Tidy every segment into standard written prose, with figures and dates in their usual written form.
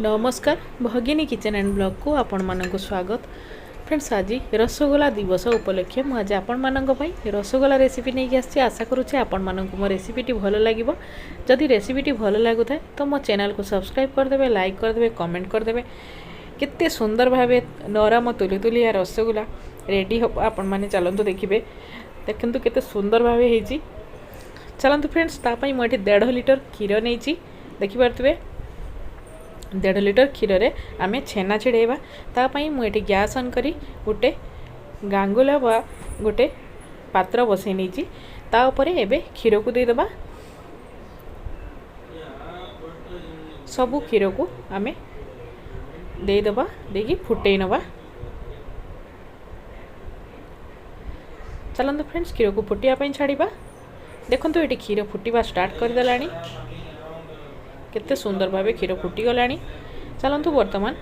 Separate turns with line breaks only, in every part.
नमस्कार भगिनी kitchen and blog को आपण मानक स्वागत। फ्रेंड्स आज रसगोला दिवस उपलक्षे मुझे आपण मानक रसगोला रेसिपी नहीं आसी आशा करुच्छे आपण मानक मो रेसिपीटी भल लगे। जदि रेसिपीटी भल लगुए तो मो चैनल को सब्सक्राइब करदे, लाइक करदे, कमेंट करदे। केते सुंदर भावे नरम तुली तुलिया रसगोला रेडी हम आपण मैंने चलतु देखिए देखु केते सुंदर भावे होती। चलतु फ्रेंड्स तापाई मुझे 1.5 लिटर क्षीर नहीं देखिपे 1.5 लिटर क्षीर रे आमे छेना छिड़ेबा। तापाई मुझे गैस ऑन करी गोटे गांगुला बा गोटे पात्र बसई नहीं ता उपरे एबे क्षीर को देदेबा। सबू क्षीर को आमे देदेबा देकी फुटई नबा। चलते फ्रेंड्स क्षीर को फुटिया छाड़िबा। देखो ये क्षीर फुटवा स्टार्ट करदेलानी केते सुंदर भावे क्षीर फुटी गलानी। चलतु वर्तमान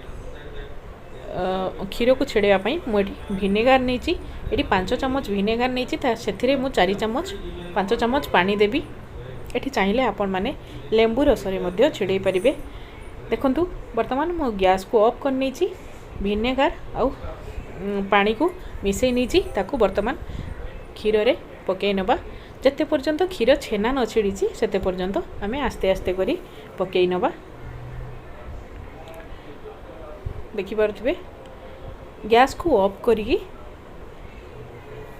क्षीर को छेड़ापी मुझे भिनेगार नहीं ये 5 चम्मच भिनेगार नहीं से मु 4 चम्मच 5 चम्मच पानी देवी। ये चाहिए आपण मैंने लेंबू रसरे छिड़े पारे। देखु वर्तमान मो गैस को ऑफ कर नहीं भिनेगार आउ पानी को मिसई नहीं ताकू वर्तमान क्षीर रे पकई नबा। जिते पर्यंत क्षीर छेना न छिड़ी से पर्यंत आम आस्ते आस्ते करी पकई नबा। देखिपे गैस को ऑफ करी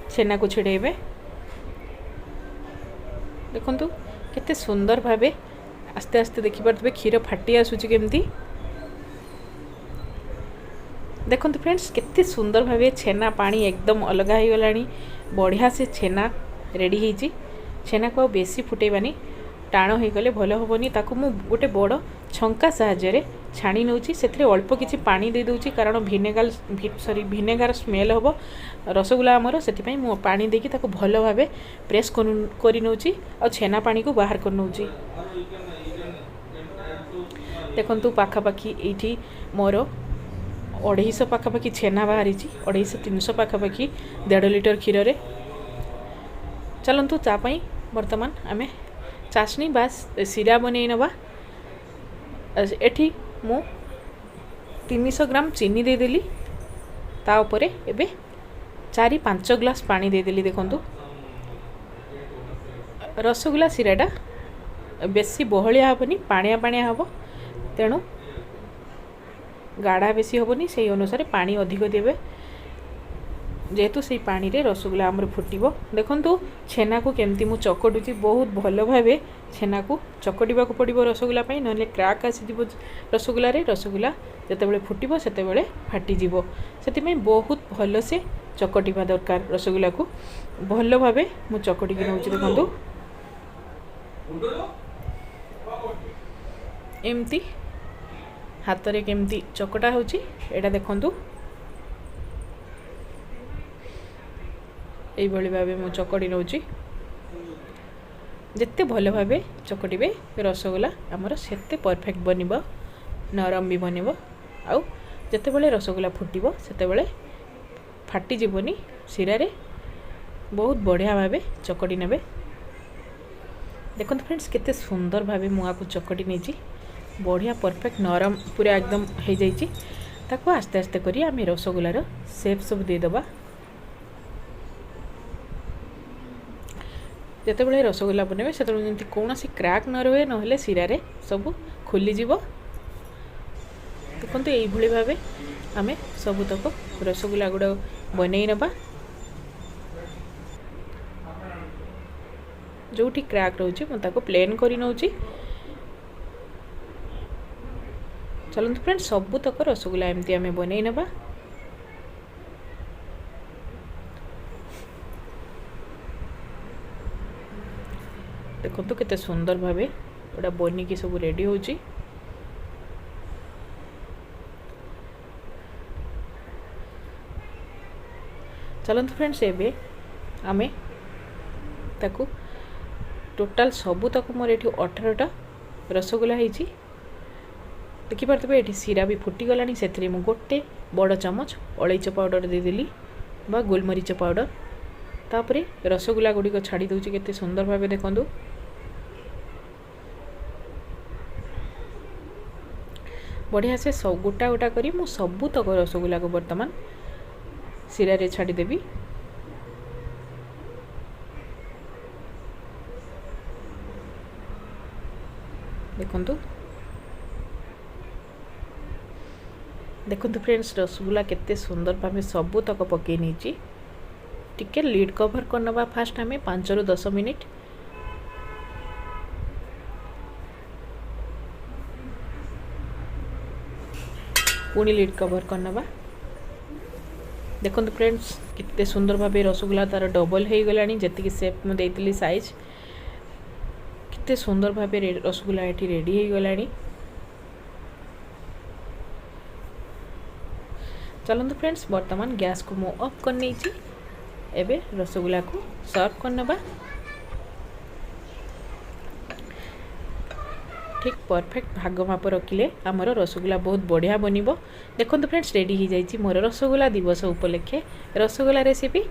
छेना को छिड़ेबे। देखु केते सुंदर भावे आस्ते आस्ते देखिपे क्षीर फाटी आसूची केमती। देखो फ्रेंड्स केते सुंदर भावे छेना पानी एकदम अलग हो गलानी। बढ़िया से छेना रेडी होती। छेना को बेसी फुटेबानी टाण हो गले भल हेनी। ताकू मु गोटे बड़ छंका साहाय्य छाणी नौची से अल्प किसी पानी दे दूची कारण भिनेगार स्मेल हम रसगुल्ला आमर से पानी देकी ताकू भल भाव प्रेस कर नौची और छेना पानी को बाहर कर नौची। देखु पाखापाखि ये मोर 250 पाखापाखि छेना बाहरी 250-300 पाखापाखि 1.5 लिटर क्षीर रे। चलतु तापाई वर्तमान आम चाशनी बा सीरा बन नवा। एठी मु 300 ग्राम चीनी देदेली ता उपरे एबे 4-5 ग्लास पानी देदेली। देखंतु रसगुल्ला सीराटा बेसी बहलिया हेनी पानिया पानिया हम तेणु गाढ़ा बेसी हेनी से अनुसार पानी अधिक देवे जेहेतु से पानी रे रसगुल्ला आमर फुटब। देखु छेना को केमती मु चकटुची बहुत भल भावे छेना को चकटिबा को पड़ो रसगुल्ला ना क्राक आसीज रसगुल्ला रे। रसगुल्ला जितेबाला फुटब से फाटीज से बहुत भल से चकटिबा दरकार। रसगुल्ला को भल भावे मु चकटिक नौची। देखु एमती हाथ रे केमती चकटा होची एटा देखंतु यही भाव मु चकड़ी नौची। जिते भल भाव चकटे रसगोला आमर सेते परफेक्ट बनब नरम भी बनब आउ जिते बड़े रसगोला फुटब से फाटीजनी शिरारे बहुत बढ़िया भाव चकड़ी नेबे। देखो फ्रेंड्स केते सुंदर भाव मुआ को चकटी नहीं बढ़िया परफेक्ट नरम पूरा एकदम हो जाइए। ताको आस्ते आस्ते करी आम रसगोलार सेप सब देदेबा। जितेबाला रसगोल्ला बनबे से कौन क्राक न रहे ना शिरारे सब खोलीज। देखो यही भाव आम सबुतक रसगोल्ला गुड़ा बनई नबा। जो क्राक रोचे मुझे प्लेन कर नौची। चलते फ्रेंड्स सबुतक रसगोल्ला एमती आम बनई नबा। देखो केते सुंदर भावे गोटा बनिकी सब रेडी होची। चलते फ्रेंड्स एबे आमे ताकू टोटाल सबू तक मोर ये 18टा रसगोल्ला होती। देखिपे ये सीरा भी फुटीगलानी से गोटे बड़ चमच अलैच पाउडर देदेली बा गोलमरीच पाउडर। तापरे रसगोल्ला गुड़िक छाड़ी दूची केते सुंदर भावे। देखंतु बढ़िया से सब गोटा गोटा करी मु सबू तक रसगुल्ला को बर्तमान सिरा रे छाड़ीदेवी। देखंतु देखंतु फ्रेंड्स रसगुल्ला केते सुंदर भाव सबू तक पकई नहीं। टिके लीड कवर करनबा फास्ट आम 5 ରୁ 10 मिनिट। पुणी लीड कवर करनबा। देखंतु फ्रेंड्स कितने सुंदर भाव रसगुल्ला तार डबल हो गलानी जति सेप मु देइतली साइज कितने सुंदर भाव रसगुल्ला ये रेडी हो गलानी। चलते फ्रेंड्स वर्तमान गैस को मु ऑफ कर नहीं एबे रसगुल्ला को सर्व करनबा। ठीक परफेक्ट भाग माप रखिले आमर रसगुल्ला बहुत बढ़िया बनिबो। देखंतु फ्रेंड्स रेडी हो जाइए मोर रसगुल्ला दिवस उपलक्षे रसगुल्ला रेसिपी।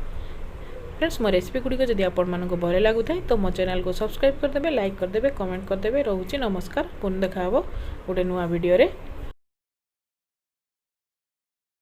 फ्रेंड्स मो रेसिपी गुड़ी जदि आपण मानक भल लगु थाए तो मो चैनल को सब्सक्राइब करदेबे, लाइक करदेबे, कमेंट करदेबे। रोहुची नमस्कार। पुनः देखा गोटे नुआ वीडियो रे।